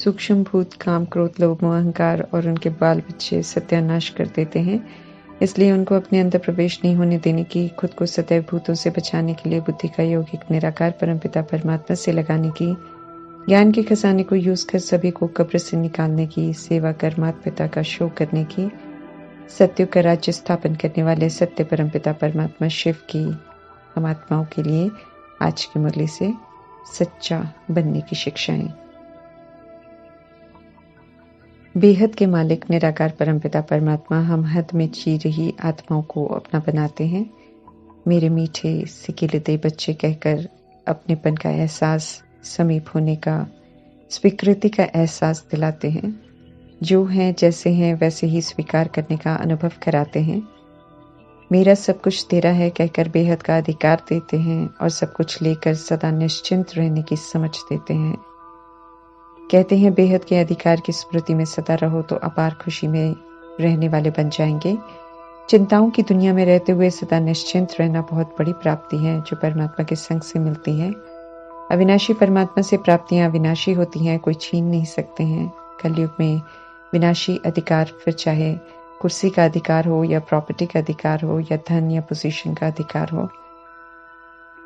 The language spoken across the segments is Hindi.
सूक्ष्म भूत काम, क्रोध, लोभ, मोह, अहंकार और उनके बाल बच्चे सत्यानाश कर देते हैं। इसलिए उनको अपने अंदर प्रवेश नहीं होने देने की, खुद को सदैव भूतों से बचाने के लिए बुद्धि का योग एक निराकार परमपिता परमात्मा से लगाने की, ज्ञान के खजाने को यूज कर सभी को कब्र से निकालने की, सेवा कर माता पिता का शोक करने की, सत्युग का राज्य स्थापन करने वाले सत्य परमपिता परमात्मा शिव की हम आत्माओं के लिए आज की मुरली से सच्चा बनने की शिक्षाएं। बेहद के मालिक निराकार परमपिता परमात्मा हम हद में जी रही आत्माओं को अपना बनाते हैं। मेरे मीठे सिकिलते बच्चे कहकर अपनेपन का एहसास, समीप होने का, स्वीकृति का एहसास दिलाते हैं। जो हैं जैसे हैं वैसे ही स्वीकार करने का अनुभव कराते हैं। मेरा सब कुछ तेरा है कहकर बेहद का अधिकार देते हैं और सब कुछ लेकर सदा निश्चिंत रहने की समझ देते हैं। कहते हैं बेहद के अधिकार की स्मृति में सदा रहो तो अपार खुशी में रहने वाले बन जाएंगे। चिंताओं की दुनिया में रहते हुए सदा निश्चिंत रहना बहुत बड़ी प्राप्ति है जो परमात्मा के संग से मिलती है। अविनाशी परमात्मा से प्राप्तियां अविनाशी होती हैं, कोई छीन नहीं सकते हैं। कलयुग में विनाशी अधिकार, फिर चाहे कुर्सी का अधिकार हो या प्रॉपर्टी का अधिकार हो या धन या पोजीशन का अधिकार हो,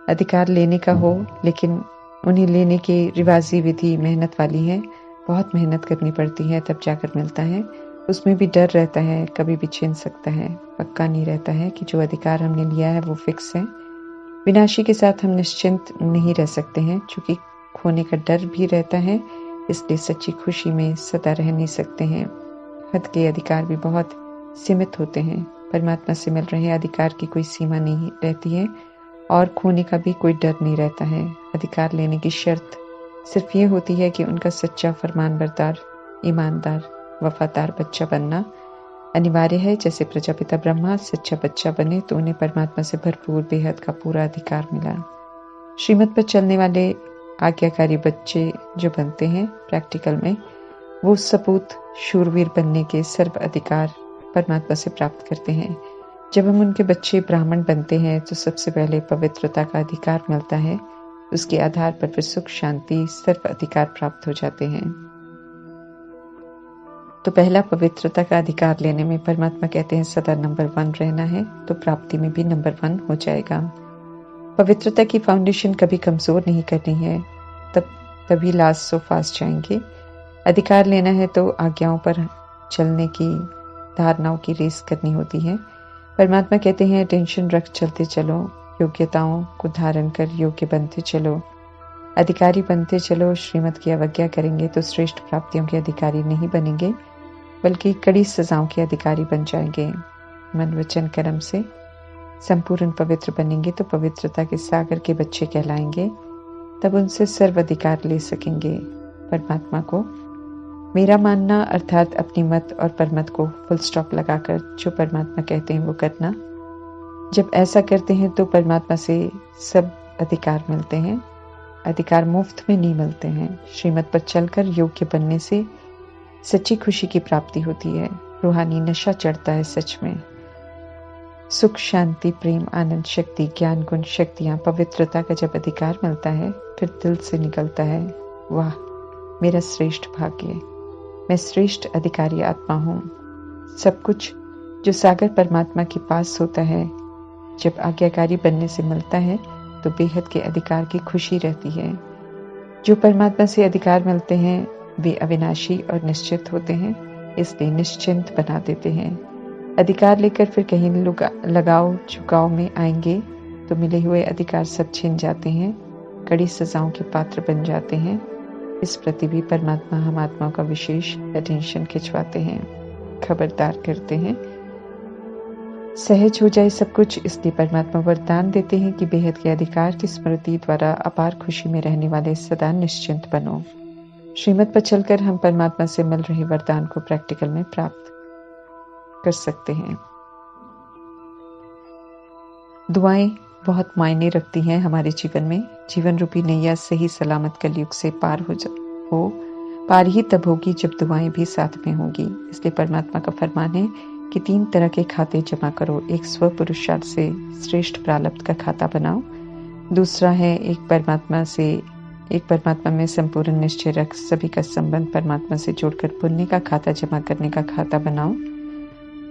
अधिकार लेने का हो, लेकिन उन्हें लेने की रिवाजी विधि मेहनत वाली है। बहुत मेहनत करनी पड़ती है तब जाकर मिलता है। उसमें भी डर रहता है, कभी भी छीन सकता है। पक्का नहीं रहता है कि जो अधिकार हमने लिया है वो फिक्स है। विनाशी के साथ हम निश्चिंत नहीं रह सकते हैं, चूंकि खोने का डर भी रहता है, इसलिए सच्ची खुशी में सदा रह नहीं सकते हैं। हद के अधिकार भी बहुत सीमित होते हैं। परमात्मा से मिल रहे अधिकार की कोई सीमा नहीं रहती है और खोने का भी कोई डर नहीं रहता है। अधिकार लेने की शर्त सिर्फ ये होती है कि उनका सच्चा फरमानबरदार, ईमानदार, वफादार बच्चा बनना अनिवार्य है। जैसे प्रजापिता ब्रह्मा सच्चा बच्चा बने तो उन्हें परमात्मा से भरपूर बेहद का पूरा अधिकार मिला। श्रीमत पर चलने वाले आज्ञाकारी बच्चे जो बनते हैं प्रैक्टिकल में, वो सपूत शूरवीर बनने के सर्व अधिकार परमात्मा से प्राप्त करते हैं। जब हम उनके बच्चे ब्राह्मण बनते हैं तो सबसे पहले पवित्रता का अधिकार मिलता है। उसके आधार पर फिर सुख, शांति, सर्व अधिकार प्राप्त हो जाते हैं। तो पहला पवित्रता का अधिकार लेने में परमात्मा कहते हैं सदा नंबर 1 रहना है, तो प्राप्ति में भी नंबर 1 हो जाएगा। पवित्रता की फाउंडेशन कभी कमजोर नहीं करनी है, तभी लास्ट सो फास्ट जाएंगे। अधिकार लेना है तो आज्ञाओं पर चलने की, धारणाओं की रेस करनी होती है। परमात्मा कहते हैं टेंशन रख चलते चलो, योग्यताओं को धारण कर योग्य बनते चलो, अधिकारी बनते चलो। श्रीमत की अवज्ञा करेंगे तो श्रेष्ठ प्राप्तियों के अधिकारी नहीं बनेंगे, बल्कि कड़ी सजाओं के अधिकारी बन जाएंगे। मन वचन कर्म से संपूर्ण पवित्र बनेंगे तो पवित्रता के सागर के बच्चे कहलाएंगे। तब उनसे सर्व अधिकार ले सकेंगे। परमात्मा को मेरा मानना अर्थात अपनी मत और परमत को फुल स्टॉप लगाकर जो परमात्मा कहते हैं वो करना। जब ऐसा करते हैं तो परमात्मा से सब अधिकार मिलते हैं। अधिकार मुफ्त में नहीं मिलते हैं। श्रीमत पर चलकर योग्य बनने से सच्ची खुशी की प्राप्ति होती है। रूहानी नशा चढ़ता है सच में। सुख, शांति, प्रेम, आनंद, शक्ति, ज्ञान, गुण, शक्तियां, पवित्रता का जब अधिकार मिलता है फिर दिल से निकलता है, वाह मेरा श्रेष्ठ भाग्य, मैं श्रेष्ठ अधिकारी आत्मा हूँ। सब कुछ जो सागर परमात्मा के पास होता है जब आज्ञाकारी बनने से मिलता है तो बेहद के अधिकार की खुशी रहती है। जो परमात्मा से अधिकार मिलते हैं वे अविनाशी और निश्चित होते हैं, इसलिए निश्चिंत बना देते हैं। अधिकार लेकर फिर कहीं लगाव झुकाव में आएंगे तो मिले हुए अधिकार सब छिन जाते हैं, कड़ी सजाओं के पात्र बन जाते हैं। इस प्रति भी परमात्मा हम आत्माओं का विशेष अटेंशन खिंचवाते हैं, खबरदार करते हैं। सहज हो जाए सब कुछ, इसलिए परमात्मा वरदान देते हैं कि बेहद के अधिकार की स्मृति द्वारा अपार खुशी में रहने वाले सदा निश्चिंत बनो। श्रीमत पर चलकर हम परमात्मा से मिल रहे वरदान को प्रैक्टिकल में प्राप्त कर सकते हैं। दुआएं बहुत मायने रखती हैं हमारे जीवन में। जीवन रूपी नैया सही सलामत कलयुग से पार पार ही तब होगी जब दुआएं भी साथ में होंगी। इसलिए परमात्मा का फरमान है कि 3 तरह के खाते जमा करो। एक स्व पुरुषार्थ से श्रेष्ठ प्रारब्ध का खाता बनाओ, दूसरा है एक परमात्मा से एक परमात्मा में संपूर्ण निश्चय रख सभी का संबंध परमात्मा से जोड़कर पुण्य का खाता जमा करने का खाता बनाओ।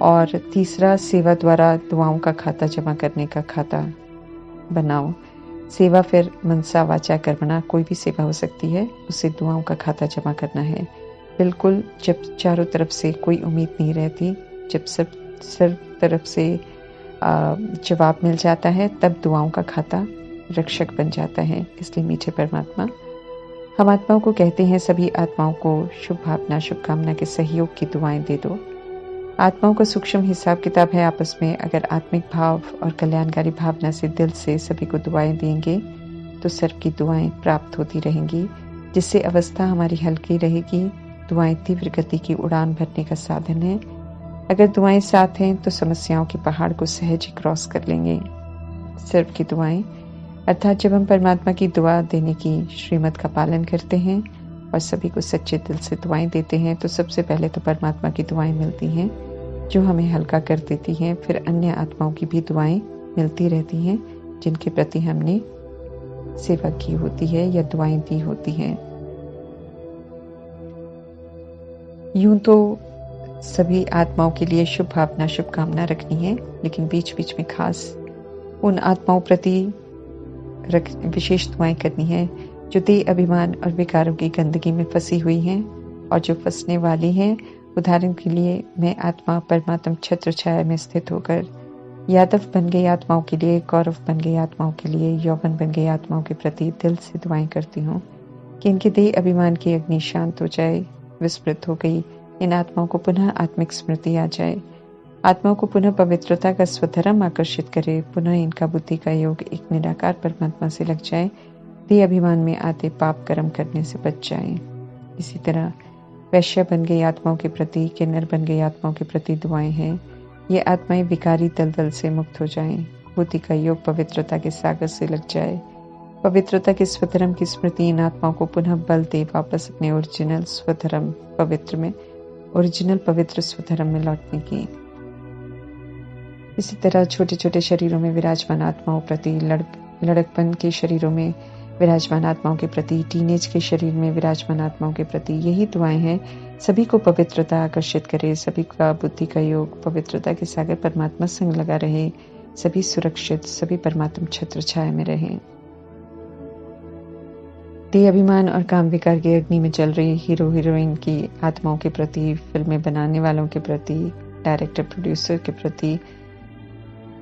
और तीसरा, सेवा द्वारा दुआओं का खाता जमा करने का खाता बनाओ। सेवा फिर मनसा वाचा कर्मणा, कोई भी सेवा हो सकती है, उसे दुआओं का खाता जमा करना है। बिल्कुल जब चारों तरफ से कोई उम्मीद नहीं रहती, जब सब तरफ से जवाब मिल जाता है, तब दुआओं का खाता रक्षक बन जाता है। इसलिए मीठे परमात्मा, हम आत्माओं को कहते हैं, सभी आत्माओं को शुभ भावना शुभकामना के सहयोग की दुआएं दे दो। आत्माओं का सूक्ष्म हिसाब किताब है आपस में। अगर आत्मिक भाव और कल्याणकारी भावना से दिल से सभी को दुआएं देंगे तो सर्व की दुआएं प्राप्त होती रहेंगी, जिससे अवस्था हमारी हल्की रहेगी। दुआएं तीव्र गति की उड़ान भरने का साधन है। अगर दुआएं साथ हैं तो समस्याओं के पहाड़ को सहज ही क्रॉस कर लेंगे। सर्व की दुआएं अर्थात जब हम परमात्मा की दुआ देने की श्रीमत का पालन करते हैं और सभी को सच्चे दिल से दुआएं देते हैं, तो सबसे पहले तो परमात्मा की दुआएं मिलती हैं जो हमें हल्का कर देती हैं। फिर अन्य आत्माओं की भी दुआएं मिलती रहती हैं जिनके प्रति हमने सेवा की होती है या दुआएं दी होती हैं। यूं तो सभी आत्माओं के लिए शुभ भावना शुभकामना रखनी है, लेकिन बीच बीच में खास उन आत्माओं प्रति विशेष दुआएं करनी है जो देह अभिमान और विकारों की गंदगी में फंसी हुई हैं और जो फंसने वाली हैं। उदाहरण के लिए, मैं आत्मा परमात्म छत्र छाया में स्थित होकर यादव बन गई आत्माओं के लिए, कौरव बन गई आत्माओं के लिए, यौवन बन गई आत्माओं के प्रति दिल से दुआएं करती हूँ कि इनके देह अभिमान की अग्नि शांत हो जाए, विस्मृत हो गई इन आत्माओं को पुनः आत्मिक स्मृति आ जाए, आत्माओं को पुनः पवित्रता का स्वधर्म आकर्षित करे, पुनः इनका बुद्धि का योग एक निराकार परमात्मा से लग जाए, देह अभिमान में आते पाप कर्म करने से बच जाए। इसी तरह वैश्य बन गई आत्माओं के प्रति, किन्नर बन गई आत्माओं के प्रति दुआएं हैं। ये आत्माएं विकारी दलदल से मुक्त हो जाएं, बुद्धि का योग पवित्रता के सागर से लग जाए, पवित्रता के स्वधर्म की स्मृति इन आत्माओं को पुनः बल दे वापस अपने ओरिजिनल पवित्र स्वधर्म में लौटने की। इसी तरह छोटे छोटे शरीरों में विराजमान आत्माओं प्रति, लड़कपन के शरीरों में विराजमान आत्माओं के प्रति, टीनेज के शरीर में विराजमान आत्माओं के प्रति यही दुआएं हैं। सभी को पवित्रता आकर्षित करे, सभी का बुद्धि का योग पवित्रता के सागर परमात्मा संग लगा रहे, सभी सुरक्षित, सभी परमात्म छत्र छाया में रहें। देह अभिमान और काम विकार की अग्नि में जल रही हीरो हीरोइन की आत्माओं के प्रति, फिल्में बनाने वालों के प्रति, डायरेक्टर प्रोड्यूसर के प्रति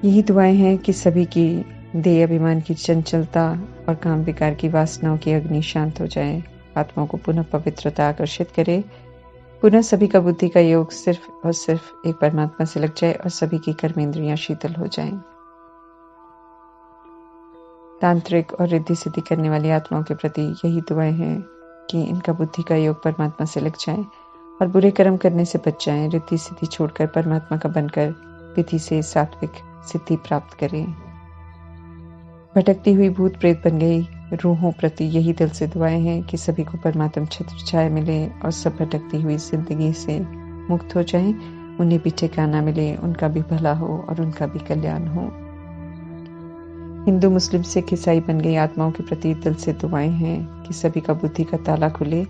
यही दुआएं हैं कि सभी की देह अभिमान की चंचलता और काम विकार की वासनाओं की अग्नि शांत हो जाए, आत्माओं को पुनः पवित्रता आकर्षित करे, पुनः सभी का बुद्धि का योग सिर्फ और सिर्फ एक परमात्मा से लग जाए और सभी की कर्मेंद्रियां शीतल हो जाएं। तांत्रिक और रिद्धि सिद्धि करने वाली आत्माओं के प्रति यही दुआएं हैं कि इनका बुद्धि का योग परमात्मा से लग जाए और बुरे कर्म करने से बच जाएं, रिद्धि सिद्धि छोड़कर परमात्मा का बनकर विधि से सात्विक सिद्धि प्राप्त करें। भटकती हुई भूत प्रेत बन गई रूहों प्रति यही दिल से दुआएं हैं कि सभी को परमात्म छत्र छाया मिले और सब भटकती हुई जिंदगी से मुक्त हो जाएं, उन्हें भी ठिकाना मिले, उनका भी भला हो और उनका भी कल्याण हो। हिंदू मुस्लिम सिख ईसाई बन गई आत्माओं के प्रति दिल से दुआएं हैं कि सभी का बुद्धि का ताला खुले,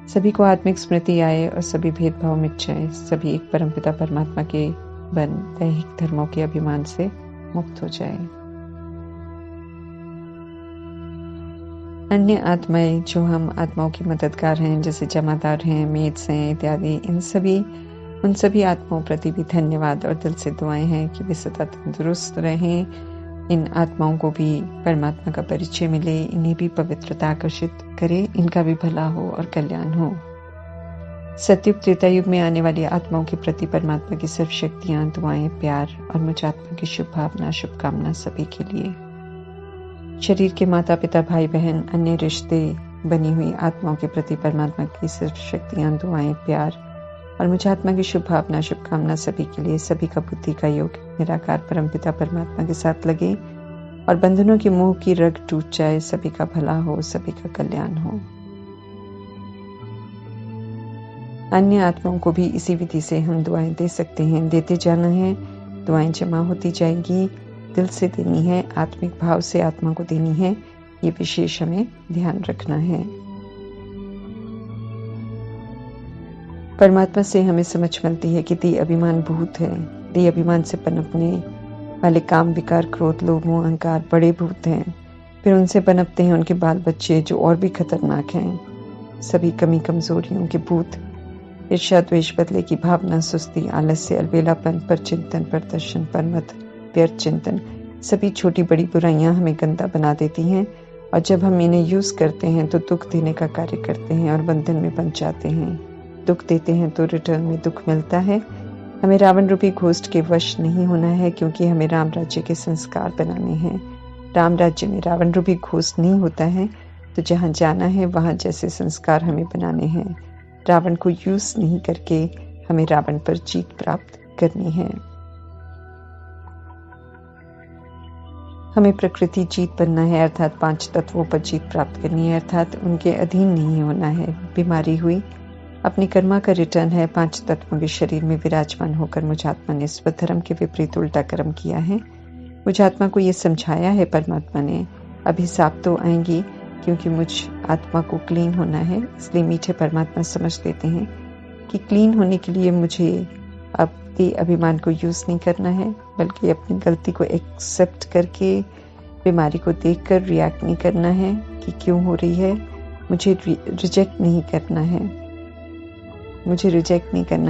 सभी को आत्मिक स्मृति आए और सभी भेदभाव मिट जाए, सभी एक परमपिता परमात्मा के बन दैहिक धर्मों के अभिमान से मुक्त हो जाए। अन्य आत्माएं जो हम आत्माओं की मददगार हैं, जैसे जमादार हैं, मेड्स हैं इत्यादि, उन सभी आत्माओं प्रति भी धन्यवाद और दिल से दुआएं हैं कि वे सदा तंदुरुस्त रहें, इन आत्माओं को भी परमात्मा का परिचय मिले, इन्हें भी पवित्रता आकर्षित करे, इनका भी भला हो और कल्याण हो। सतयुग त्रेता युग में आने वाली आत्माओं के प्रति परमात्मा की सर्व शक्तियां, दुआएं, प्यार और मुझ आत्मा की शुभ भावना शुभकामना सभी के लिए। शरीर के माता पिता भाई बहन अन्य रिश्ते बनी हुई आत्माओं के प्रति परमात्मा की सर्व शक्तियां, दुआएं, प्यार और मुझ आत्मा की शुभ भावना शुभकामना सभी के लिए। सभी का बुद्धि का योग निराकार परमपिता परमात्मा के साथ लगे और बंधनों की मोह की रग टूट जाए, सभी का भला हो, सभी का कल्याण हो। अन्य आत्माओं को भी इसी विधि से हम दुआएं दे सकते हैं, देते जाना है। दुआएं जमा होती जाएंगी, दिल से देनी है, आत्मिक भाव से आत्मा को देनी है। ये विशेष हमें ध्यान रखना है। परमात्मा से हमें समझ मिलती है कि देह अभिमान भूत है। देह अभिमान से पनपने वाले काम, विकार, क्रोध, लोभ, मोह, अहंकार बड़े भूत हैं। फिर उनसे पनपते हैं उनके बाल बच्चे जो और भी खतरनाक हैं। सभी कमी कमजोरियों के भूत, ईर्ष्या, द्वेष, बदले की भावना, सुस्ती, आलस्य, अलबेलापन, पर चिंतन, प्रदर्शन, परमत, व्यर्थ चिंतन, सभी छोटी बड़ी बुराइयां हमें गंदा बना देती हैं। और जब हम इन्हें यूज करते हैं तो दुख देने का कार्य करते हैं और बंधन में बंध जाते हैं। दुख देते हैं तो रिटर्न में दुख मिलता है। हमें रावण रूपी घोस्ट के वश नहीं होना है, क्योंकि हमें राम राज्य के संस्कार बनाने हैं। राम राज्य में रावण रूपी घोस्ट नहीं होता है, तो जहाँ जाना है वहाँ जैसे संस्कार हमें बनाने हैं। रावण को यूज नहीं करके हमें रावण पर जीत प्राप्त करनी है। हमें प्रकृति जीत बनना है, अर्थात 5 तत्वों पर जीत प्राप्त करनी है, अर्थात उनके अधीन नहीं होना है। बीमारी हुई, अपनी कर्मा का रिटर्न है। 5 तत्वों के शरीर में विराजमान होकर मुझ आत्मा ने स्वधर्म के विपरीत उल्टा कर्म किया है। मुझ आत्मा को ये समझाया है परमात्मा ने, अभिशाप तो आएंगी क्योंकि मुझ आत्मा को क्लीन होना है। इसलिए मीठे परमात्मा समझ देते हैं कि क्लीन होने के लिए मुझे अब अभिमान को यूज नहीं करना है, बल्कि अपनी गलती को एक्सेप्ट करके बीमारी को देखकर रिएक्ट नहीं करना है कि क्यों हो रही है। मुझे रिजेक्ट नहीं करना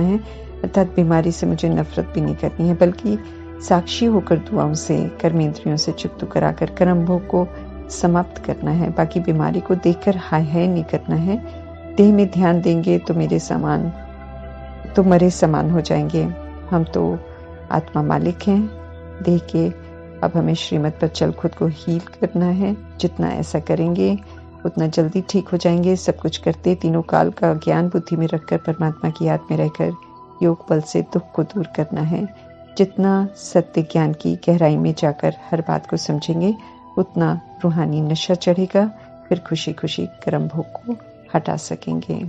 है, अर्थात बीमारी से मुझे नफरत भी नहीं करनी है, बल्कि साक्षी होकर दुआओं से, कर्मेंद्रियों से चुप्तू कराकर कर्म भोग को समाप्त करना है। बाकी बीमारी को देखकर हाय हाय नहीं करना है। देह में ध्यान देंगे तो मरे समान हो जाएंगे। हम तो आत्मा मालिक हैं देह के। अब हमें श्रीमत पर चल खुद को हील करना है। जितना ऐसा करेंगे उतना जल्दी ठीक हो जाएंगे। सब कुछ करते तीनों काल का ज्ञान बुद्धि में रखकर परमात्मा की याद में रहकर योग बल से दुख को दूर करना है। जितना सत्य ज्ञान की गहराई में जाकर हर बात को समझेंगे उतना रूहानी नशा चढ़ेगा। फिर खुशी खुशी कर्म भोग को हटा सकेंगे।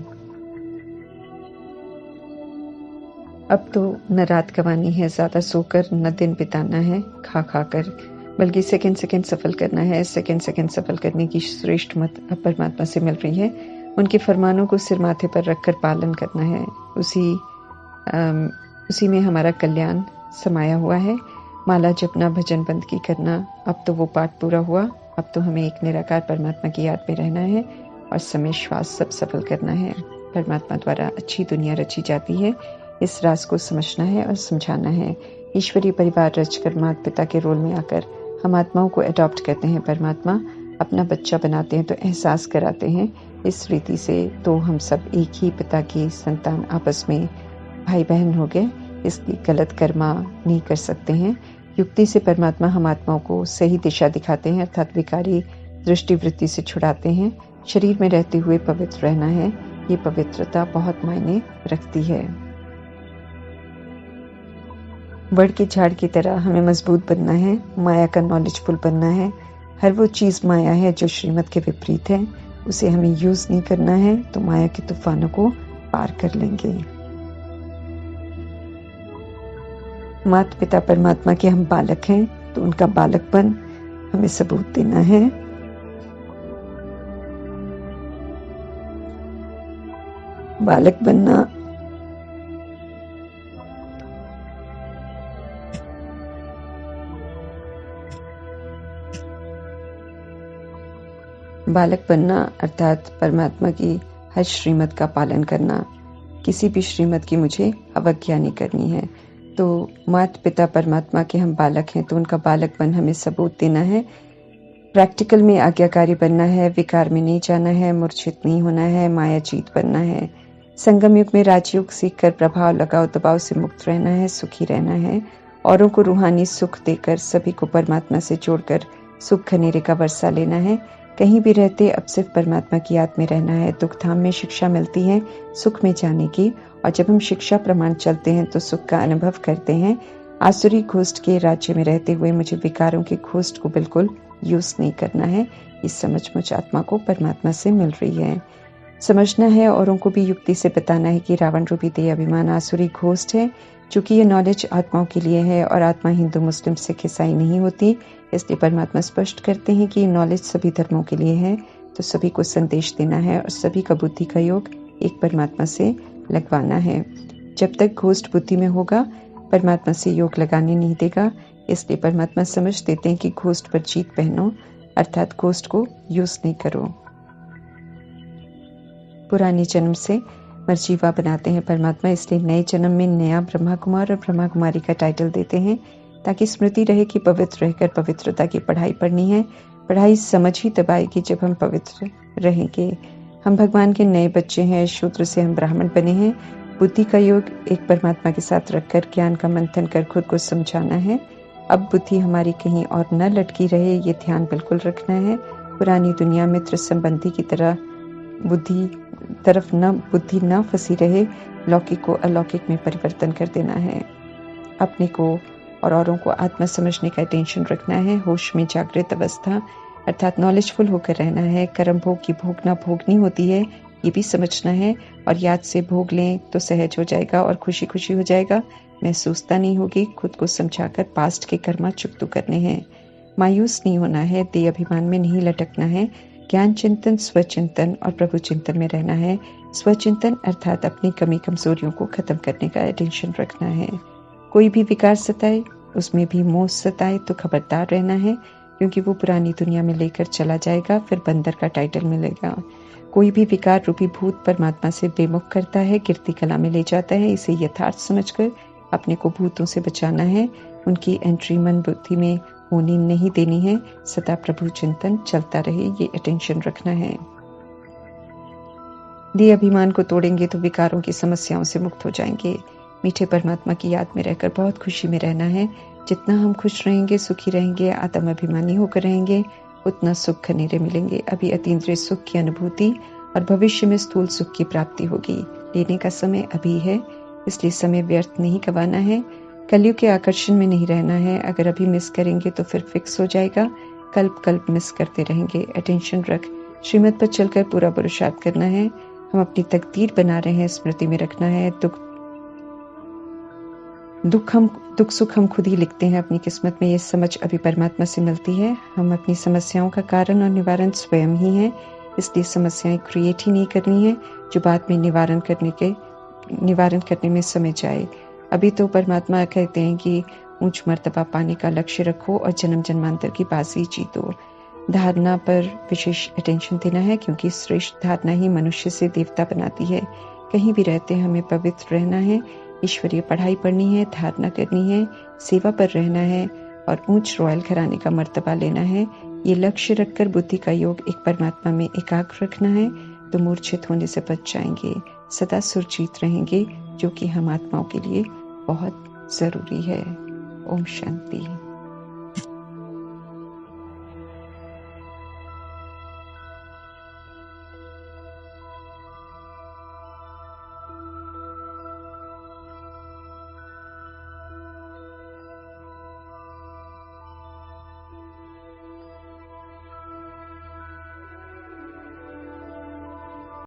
अब तो न रात गंवानी है ज्यादा सोकर, न दिन बिताना है खा खा कर, बल्कि सेकंड सेकंड सफल करना है। सेकंड सफल करने की श्रेष्ठ मत अब परमात्मा से मिल रही है। उनके फरमानों को सिर माथे पर रखकर पालन करना है। उसी में हमारा कल्याण समाया हुआ है। माला जपना, भजन बंद की करना, अब तो वो पाठ पूरा हुआ। अब तो हमें एक निराकार परमात्मा की याद में रहना है और समय श्वास सब सफल करना है। परमात्मा द्वारा अच्छी दुनिया रची जाती है, इस राज को समझना है और समझाना है। ईश्वरीय परिवार रचकर माता पिता के रोल में आकर हम आत्माओं को अडॉप्ट करते हैं। परमात्मा अपना बच्चा बनाते हैं तो एहसास कराते हैं। इस रीति से तो हम सब एक ही पिता की संतान, आपस में भाई बहन हो गए। इसलिए गलत कर्मा नहीं कर सकते हैं। युक्ति से परमात्मा हम आत्माओं को सही दिशा दिखाते हैं, अर्थात विकारी दृष्टि वृत्ति से छुड़ाते हैं। शरीर में रहते हुए पवित्र रहना है। ये पवित्रता बहुत मायने रखती है। वड़ के झाड़ की तरह हमें मजबूत बनना है, माया का नॉलेजफुल बनना है। हर वो चीज माया है जो श्रीमत के विपरीत है, उसे हमें यूज नहीं करना है, तो माया के तूफानों को पार कर लेंगे। माता पिता परमात्मा के हम बालक हैं, तो उनका बालकपन हमें सबूत देना है। बालक बनना अर्थात परमात्मा की हर श्रीमत का पालन करना। किसी भी श्रीमत की मुझे अवज्ञा नहीं करनी है। तो माता पिता परमात्मा के हम बालक हैं, तो उनका बालकपन हमें सबूत देना है। प्रैक्टिकल में आज्ञाकारी बनना है, विकार में नहीं जाना है, मूर्छित नहीं होना है, माया जीत बनना है। संगम युग में राजयोग सीखकर प्रभाव लगाव दबाव से मुक्त रहना है, सुखी रहना है। औरों को रूहानी सुख देकर सभी को परमात्मा से जोड़कर सुख खनेरे का वर्षा लेना है। कहीं भी रहते अब सिर्फ परमात्मा की याद में रहना है। दुख धाम में शिक्षा मिलती है सुख में जाने की, और जब हम शिक्षा प्रमाण चलते हैं तो सुख का अनुभव करते हैं। आसुरी घोस्ट के राज्य में रहते हुए मुझे विकारों के घोस्ट को बिल्कुल यूज नहीं करना है। इस समझ मुझ आत्मा को परमात्मा से मिल रही है। समझना है, औरों को भी युक्ति से बताना है कि रावण रूपी देह अभिमान आसुरी घोस्ट है। चूँकि ये नॉलेज आत्माओं के लिए है और आत्मा हिंदू, मुस्लिम, सिख, ईसाई नहीं होती, इसलिए परमात्मा स्पष्ट करते हैं कि ये नॉलेज सभी धर्मों के लिए है, तो सभी को संदेश देना है और सभी का बुद्धि का योग एक परमात्मा से लगवाना है। जब तक घोस्ट बुद्धि में होगा, परमात्मा से योग लगाने नहीं देगा, इसलिए परमात्मा समझ देते हैं कि घोस्ट पर जीत पहनो, अर्थात घोस्ट को यूज नहीं करो। पुराने जन्म से मर्जीवा बनाते हैं परमात्मा, इसलिए नए जन्म में नया ब्रह्मा कुमार और ब्रह्मा कुमारी का टाइटल देते हैं, ताकि स्मृति रहे कि पवित्र रहकर पवित्रता की पढ़ाई पढ़नी है। पढ़ाई समझ ही तब आएगी जब हम पवित्र रहेंगे। हम भगवान के नए बच्चे हैं, शूद्र से हम ब्राह्मण बने हैं। बुद्धि का योग एक परमात्मा के साथ रखकर ज्ञान का मंथन कर खुद को समझाना है। अब बुद्धि हमारी कहीं और न लटकी रहे, ये ध्यान बिल्कुल रखना है। पुरानी दुनिया मित्र संबंधी की तरह बुद्धि न फंसी रहे, लौकिक को अलौकिक में परिवर्तन कर देना है। अपने को और औरों को आत्मा समझने का टेंशन रखना है। होश में जागृत अवस्था अर्थात नॉलेजफुल होकर रहना है। कर्म भोग की भोगना भोगनी होती है, ये भी समझना है, और याद से भोग लें तो सहज हो जाएगा और खुशी खुशी हो जाएगा, महसूसता नहीं होगी। खुद को समझाकर पास्ट के कर्मा चुकतू करने हैं। मायूस नहीं होना है, देह अभिमान में नहीं लटकना है। ज्ञान चिंतन, स्वचिंतन और प्रभु चिंतन में रहना है। स्वचिंतन अर्थात अपनी कमी कमजोरियों को खत्म करने का अटेंशन रखना है। कोई भी विकार सताए, उसमें भी मोह सताए तो खबरदार रहना है, क्योंकि वो पुरानी दुनिया में लेकर चला जाएगा, फिर बंदर का टाइटल मिलेगा। कोई भी विकार रूपी भूत परमात्मा से बेमुख करता है, कीर्ति कला में ले जाता है। इसे यथार्थ समझकर अपने को भूतों से बचाना है। उनकी एंट्री मन बुद्धि में होनी नहीं देनी है। सदा प्रभु चिंतन चलता रहे, ये अटेंशन रखना है। देह अभिमान को तोड़ेंगे तो विकारों की समस्याओं से मुक्त हो जाएंगे। मीठे परमात्मा की याद में रहकर बहुत खुशी में रहना है। जितना हम खुश रहेंगे, सुखी रहेंगे, आत्म अभिमानी होकर रहेंगे, उतना सुख घनेरे मिलेंगे। अभी अतीन्द्रिय सुख की अनुभूति और भविष्य में स्थूल सुख की प्राप्ति होगी। लेने का समय अभी है, इसलिए समय व्यर्थ नहीं गंवाना है। कलयुग के आकर्षण में नहीं रहना है। अगर अभी मिस करेंगे तो फिर फिक्स हो जाएगा, कल्प कल्प मिस करते रहेंगे। अटेंशन रख, श्रीमत पर चलकर पूरा पुरुषार्थ करना है। हम अपनी तकदीर बना रहे हैं, स्मृति में रखना है। दुख सुख हम खुद ही लिखते हैं अपनी किस्मत में, ये समझ अभी परमात्मा से मिलती है। हम अपनी समस्याओं का कारण और निवारण स्वयं ही है, इसलिए समस्याएं क्रिएट ही नहीं करनी है जो बाद में निवारण करने में समय जाए। अभी तो परमात्मा कहते हैं कि ऊंच मर्तबा पाने का लक्ष्य रखो और जन्म जन्मांतर की बाजी जीतो। धारणा पर विशेष अटेंशन देना है, क्योंकि श्रेष्ठ धारणा ही मनुष्य से देवता बनाती है। कहीं भी रहते हमें पवित्र रहना है, ईश्वरीय पढ़ाई पढ़नी है, धारणा करनी है, सेवा पर रहना है और ऊंच रॉयल घराने का मर्तबा लेना है। ये लक्ष्य रखकर बुद्धि का योग एक परमात्मा में एकाग्र रखना है, तो मूर्छित होने से बच जाएंगे। सदा सुरजीत रहेंगे, जो कि हम आत्माओं के लिए बहुत जरूरी है। ओम शांति।